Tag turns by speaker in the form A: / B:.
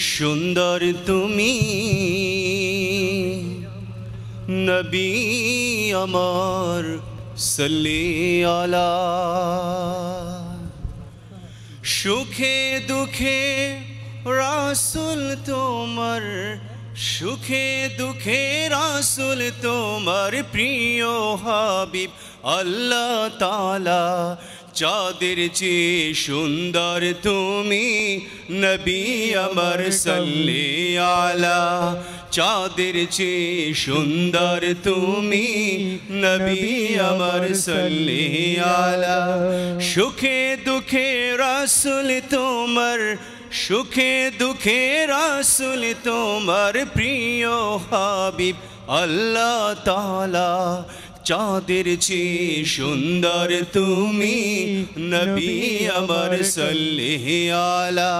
A: সুন্দর তুমি নবী আমার সাল্লি আলা সুখে দুঃখে রাসূল তোমার সুখে দুঃখে রাসূল তোমার প্রিয় হাবিব আল্লাহ তাআলা চাঁদের চেয়ে সুন্দর তুমি নবী আমার সাল্লি আলা চাঁদের চেয়ে সুন্দর তুমি নবী আমার সাল্লি আলা সুখে দুঃখে রাসূল তোমার সুখে দুঃখে রাসূল তোমার প্রিয় হাবিব আল্লাহ তাআলা চাঁদের চেয়ে সুন্দর তুমি নবী আমার সাল্লি আলা